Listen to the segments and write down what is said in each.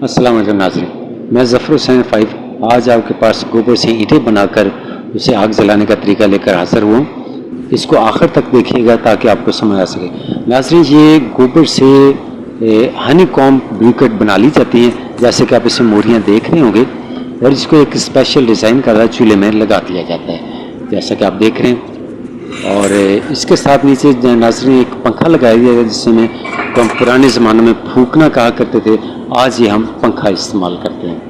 अस्सलाम वालेकुम नाज़रीन, मैं ज़फ़र हुसैन फ़ाइव आज आपके पास गोबर से ईंटें बनाकर उसे आग जलाने का तरीका लेकर हाज़िर हुआ। इसको आखिर तक देखिएगा ताकि आपको समझ आ सके। नाज़रीन, ये गोबर से हनी कॉम्ब ब्रिकेट बना ली जाती है, जैसे कि आप इसमें मोरियाँ देख रहे होंगे, और इसको एक स्पेशल डिज़ाइन का चूल्हे में लगा दिया जाता है, जैसा कि आप देख रहे हैं। और इसके साथ नीचे नाज़रीन एक पंखा लगाया गया है, जिसमें हम पुराने ज़माने में फूकना कहा करते थे, आज ये हम पंखा इस्तेमाल करते हैं।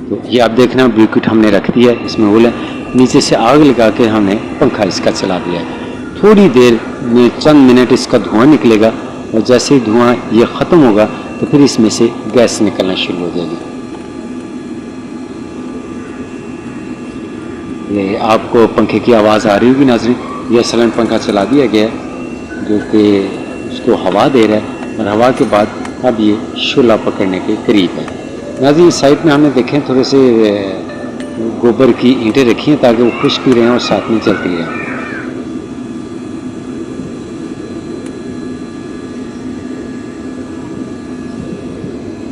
तो ये आप देखना ब्रिकेट हमने रख दिया है, इसमें होल है, नीचे से आग लगा के हमने पंखा इसका चला दिया है। थोड़ी देर में चंद मिनट इसका धुआं निकलेगा, और जैसे ही धुआं ये ख़त्म होगा तो फिर इसमें से गैस निकलना शुरू हो जाएगी। ये आपको पंखे की आवाज़ आ रही होगी नाज़रीन, ये असल पंखा चला दिया गया है जो कि उसको हवा दे रहा है, और हवा के बाद अब ये शोला पकड़ने के करीब है। नाज़रीन, इस साइड में हमने देखें थोड़े से गोबर की ईंटें रखी हैं ताकि वो खुश्क भी रहें और साथ में चलती रहें।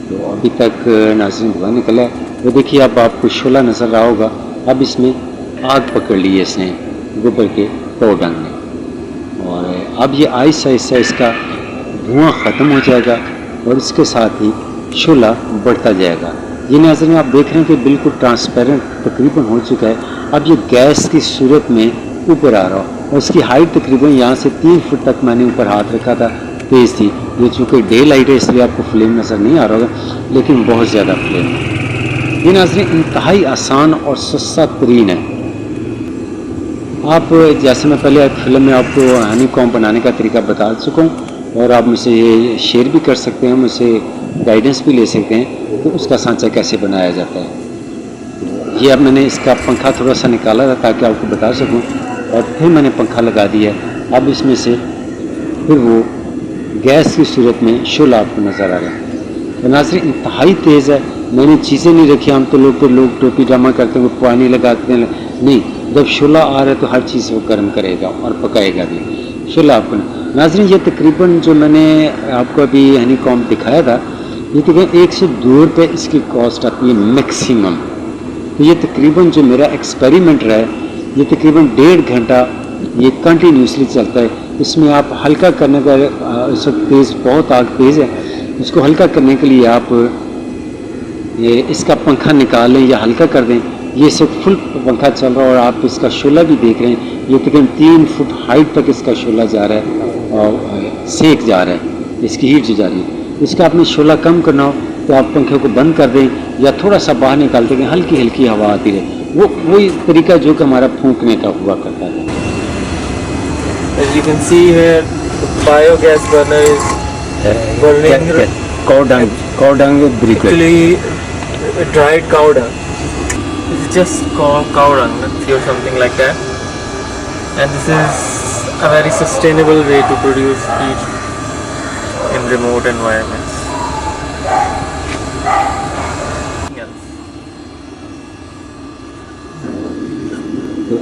तो अभी तक नाज़रीन धुआं निकला है, वो देखिए अब आपको शोला नज़र रहा होगा। अब इसमें आग पकड़ ली है इसने गोबर के तोड़ने में, और अब ये आहिस्ता आहिस्ता इसका धुआं ख़त्म हो जाएगा और इसके साथ ही शोला बढ़ता जाएगा। ये नाज़रीन आप देख रहे हैं कि बिल्कुल ट्रांसपेरेंट तकरीबन हो चुका है। अब ये गैस की सूरत में ऊपर आ रहा है, और इसकी हाइट तकरीबन यहाँ से 3 फुट तक मैंने ऊपर हाथ रखा था, तेज़ थी। ये चूँकि डे लाइट है इसलिए आपको फ्लेम नज़र नहीं आ रहा होगा, लेकिन बहुत ज़्यादा फ्लेम है। ये नाज़रीन इंतहाई आसान और सस्ता तरीन है। आप जैसे मैं पहले फिल्म में आपको हनी कॉम्ब बनाने का तरीका बता चुका हूँ, और आप मुझसे ये शेयर भी कर सकते हैं, मुझसे गाइडेंस भी ले सकते हैं तो उसका सांचा कैसे बनाया जाता है। ये अब मैंने इसका पंखा थोड़ा सा निकाला था ताकि आपको बता सकूं, और फिर मैंने पंखा लगा दिया। अब इसमें से फिर वो गैस की सूरत में शोला आपको नज़र आ रहा है। तो नाज़रीन इंतहाई तेज़ है। मैंने चीज़ें नहीं रखी, हम तो लोग टोपी ड्रामा करते हैं, पानी लगाते हैं, नहीं, जब शोला आ रहा है तो हर चीज़ वो गर्म करेगा और पकाएगा भी शोला आपको। नाज़रीन ये तकरीबन जो मैंने आपको अभी हनी कॉम्ब दिखाया था, ये तकरीबन 1 से 2 रुपये इसकी कॉस्ट आती है मैक्सिमम। तो ये तकरीबन जो मेरा एक्सपेरिमेंट रहा है, ये तकरीबन 1.5 घंटा ये कंटिन्यूसली चलता है। इसमें आप हल्का करने का, इस वक्त तेज़ बहुत आग तेज़ है, इसको हल्का करने के लिए आप ये इसका पंखा निकाल लें या हल्का कर दें। ये सिर्फ फुल पंखा चल रहा है, और आप इसका शोला भी देख रहे हैं, ये तकरीबन 3 फुट हाइट तक इसका शोला जा रहा है और सेक जा रहा है, इसकी हीट जो जा रही है। इसका आपने शोला कम करना हो तो आप पंखे को बंद कर दें या थोड़ा सा बाहर निकाल दें, हल्की हल्की हवा आती रहे। वही तरीका जो कि हमारा फूंकने का हुआ करता है। As you can see here, the biogas burner is burning cow dung briquette. actually dried cow dung. It's just cow dung or something like that. And this is a very sustainable way to produce heat in remote environments.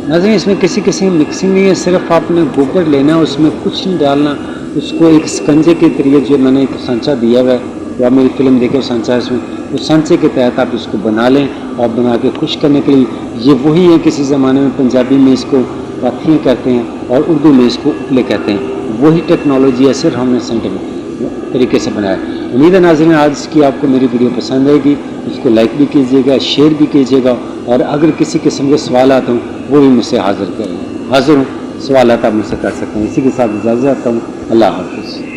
नाज़रीन इसमें किसी किसी mixing नहीं है, सिर्फ आपने गोबर लेना है, उसमें कुछ नहीं डालना। उसको एक स्कंजे के तरीके जो मैंने एक सांचा दिया हुआ है, तो आप मेरी फिल्म देखें सांचा इसमें, तो सांचे के तहत आप इसको बना लें, और बना के खुश करने के लिए ये वही है। किसी ज़माने में पंजाबी में इसको पाथियाँ कहते हैं और उर्दू में इसको उपले कहते हैं। वही टेक्नोलॉजी है, सिर्फ हमने साइंटिफिक तरीके से बनाया। उम्मीद है नाज़रीन आज की आपको मेरी वीडियो पसंद आएगी। उसको लाइक भी कीजिएगा, शेयर भी कीजिएगा, और अगर किसी किस्म के सवाल आते हों वो भी मुझसे हाज़िर हूँ, सवाल आप मुझसे कर सकते हैं। इसी के साथ इजाज़त चाहता हूँ। अल्लाह हाफ़िज़।